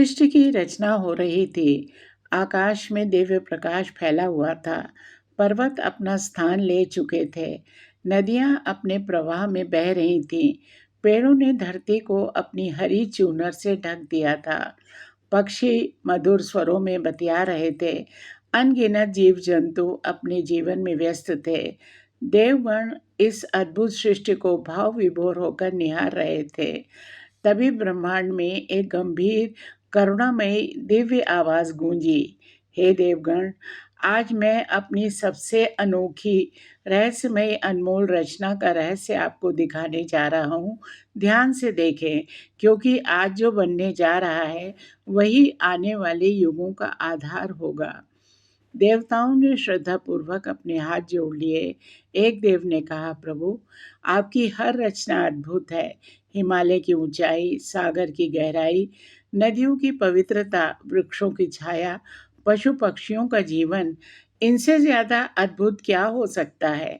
सृष्टि की रचना हो रही थी। आकाश में दिव्य प्रकाश फैला हुआ था। पर्वत अपना स्थान ले चुके थे। नदियां अपने प्रवाह में बह रही थीं। पेड़ों ने धरती को अपनी हरी चूनर से ढक दिया था। पक्षी मधुर स्वरों में बतिया रहे थे। अनगिनत जीव जंतु अपने जीवन में व्यस्त थे। देवगण इस अद्भुत सृष्टि को भाव विभोर होकर निहार रहे थे। तभी ब्रह्मांड में एक गंभीर करुणामयी दिव्य आवाज गूंजी। हे देवगण, आज मैं अपनी सबसे अनोखी रहस्यमय अनमोल रचना का रहस्य आपको दिखाने जा रहा हूँ। ध्यान से देखें, क्योंकि आज जो बनने जा रहा है वही आने वाले युगों का आधार होगा। देवताओं ने श्रद्धापूर्वक अपने हाथ जोड़ लिए। एक देव ने कहा, प्रभु, आपकी हर रचना अद्भुत है। हिमालय की ऊंचाई, सागर की गहराई, नदियों की पवित्रता, वृक्षों की छाया, पशु पक्षियों का जीवन, इनसे ज्यादा अद्भुत क्या हो सकता है?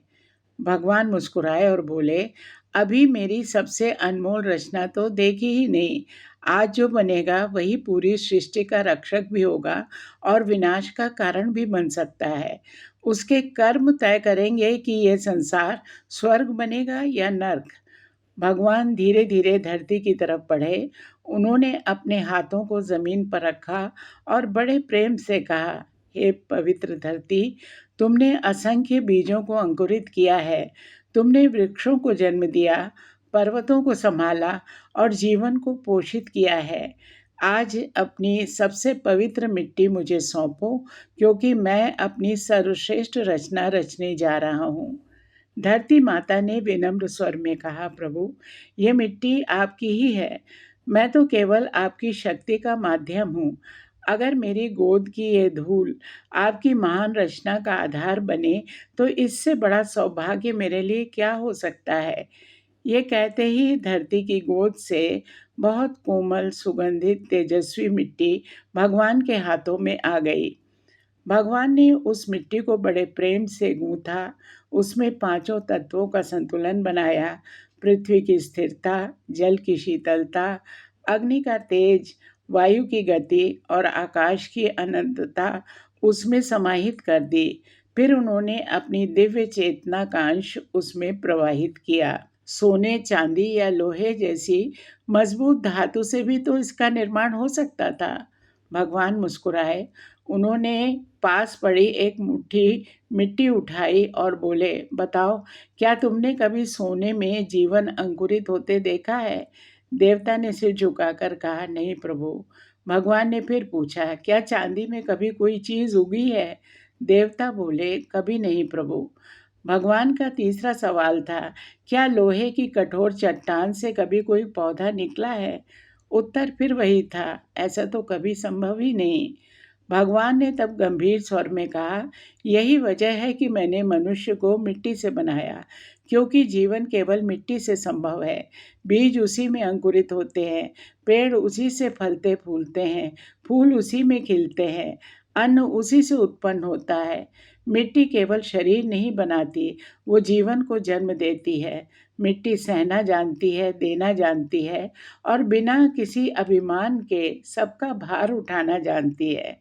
भगवान मुस्कुराए और बोले, अभी मेरी सबसे अनमोल रचना तो देखी ही नहीं। आज जो बनेगा वही पूरी सृष्टि का रक्षक भी होगा और विनाश का कारण भी बन सकता है। उसके कर्म तय करेंगे कि यह संसार स्वर्ग बनेगा या नर्क। भगवान धीरे धीरे धरती की तरफ बढ़े। उन्होंने अपने हाथों को जमीन पर रखा और बड़े प्रेम से कहा, हे पवित्र धरती, तुमने असंख्य बीजों को अंकुरित किया है। तुमने वृक्षों को जन्म दिया, पर्वतों को संभाला और जीवन को पोषित किया है। आज अपनी सबसे पवित्र मिट्टी मुझे सौंपो, क्योंकि मैं अपनी सर्वश्रेष्ठ रचना रचने जा रहा हूँ। धरती माता ने विनम्र स्वर में कहा, प्रभु, ये मिट्टी आपकी ही है। मैं तो केवल आपकी शक्ति का माध्यम हूँ। अगर मेरी गोद की ये धूल आपकी महान रचना का आधार बने तो इससे बड़ा सौभाग्य मेरे लिए क्या हो सकता है? ये कहते ही धरती की गोद से बहुत कोमल, सुगंधित, तेजस्वी मिट्टी भगवान के हाथों में आ गई। भगवान ने उस मिट्टी को बड़े प्रेम से गूंथा, उसमें पांचों तत्वों का संतुलन बनाया। पृथ्वी की स्थिरता, जल की शीतलता, अग्नि का तेज, वायु की गति और आकाश की अनंतता उसमें समाहित कर दी। फिर उन्होंने अपनी दिव्य चेतना का अंश उसमें प्रवाहित किया। सोने, चांदी या लोहे जैसी मजबूत धातु से भी तो इसका निर्माण हो सकता था। भगवान मुस्कुराए। उन्होंने पास पड़ी एक मुट्ठी मिट्टी उठाई और बोले, बताओ, क्या तुमने कभी सोने में जीवन अंकुरित होते देखा है? देवता ने सिर झुकाकर कहा, नहीं प्रभु। भगवान ने फिर पूछा, क्या चांदी में कभी कोई चीज उगी है? देवता बोले, कभी नहीं प्रभु। भगवान का तीसरा सवाल था, क्या लोहे की कठोर चट्टान से कभी कोई पौधा निकला है? उत्तर फिर वही था, ऐसा तो कभी संभव ही नहीं। भगवान ने तब गंभीर स्वर में कहा, यही वजह है कि मैंने मनुष्य को मिट्टी से बनाया, क्योंकि जीवन केवल मिट्टी से संभव है। बीज उसी में अंकुरित होते हैं, पेड़ उसी से फलते फूलते हैं, फूल उसी में खिलते हैं, अन्न उसी से उत्पन्न होता है। मिट्टी केवल शरीर नहीं बनाती, वो जीवन को जन्म देती है। मिट्टी सहना जानती है, देना जानती है और बिना किसी अभिमान के सबका भार उठाना जानती है।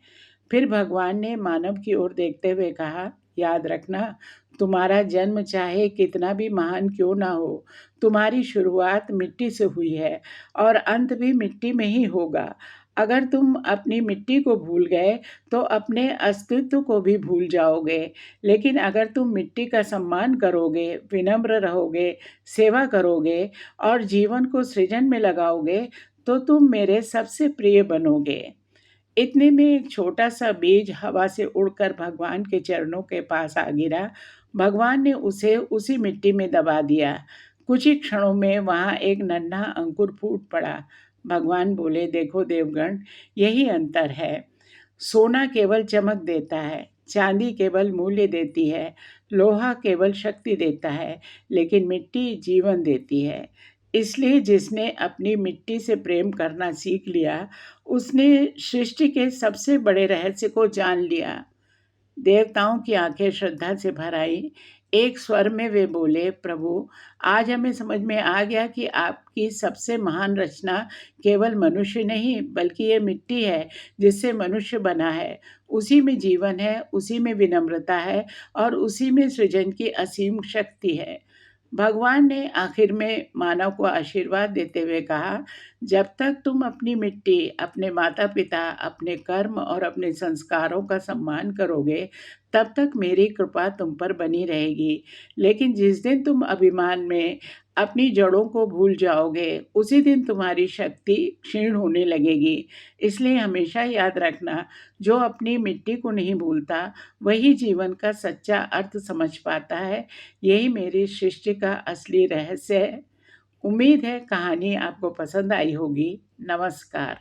फिर भगवान ने मानव की ओर देखते हुए कहा, याद रखना, तुम्हारा जन्म चाहे कितना भी महान क्यों ना हो, तुम्हारी शुरुआत मिट्टी से हुई है और अंत भी मिट्टी में ही होगा। अगर तुम अपनी मिट्टी को भूल गए तो अपने अस्तित्व को भी भूल जाओगे। लेकिन अगर तुम मिट्टी का सम्मान करोगे, विनम्र रहोगे, सेवा करोगे और जीवन को सृजन में लगाओगे तो तुम मेरे सबसे प्रिय बनोगे। इतने में एक छोटा सा बीज हवा से उड़कर भगवान के चरणों के पास आ गिरा। भगवान ने उसे उसी मिट्टी में दबा दिया। कुछ ही क्षणों में वहां एक नन्हा अंकुर फूट पड़ा। भगवान बोले, देखो देवगण, यही अंतर है। सोना केवल चमक देता है, चांदी केवल मूल्य देती है, लोहा केवल शक्ति देता है, लेकिन मिट्टी जीवन देती है। इसलिए जिसने अपनी मिट्टी से प्रेम करना सीख लिया, उसने सृष्टि के सबसे बड़े रहस्य को जान लिया। देवताओं की आंखें श्रद्धा से भर आई। एक स्वर में वे बोले, प्रभु, आज हमें समझ में आ गया कि आपकी सबसे महान रचना केवल मनुष्य नहीं, बल्कि ये मिट्टी है जिससे मनुष्य बना है। उसी में जीवन है, उसी में विनम्रता है और उसी में सृजन की असीम शक्ति है। भगवान ने आखिर में मानव को आशीर्वाद देते हुए कहा, जब तक तुम अपनी मिट्टी, अपने माता पिता, अपने कर्म और अपने संस्कारों का सम्मान करोगे, तब तक मेरी कृपा तुम पर बनी रहेगी। लेकिन जिस दिन तुम अभिमान में अपनी जड़ों को भूल जाओगे, उसी दिन तुम्हारी शक्ति क्षीण होने लगेगी। इसलिए हमेशा याद रखना, जो अपनी मिट्टी को नहीं भूलता, वही जीवन का सच्चा अर्थ समझ पाता है। यही मेरी सृष्टि का असली रहस्य है। उम्मीद है कहानी आपको पसंद आई होगी। नमस्कार।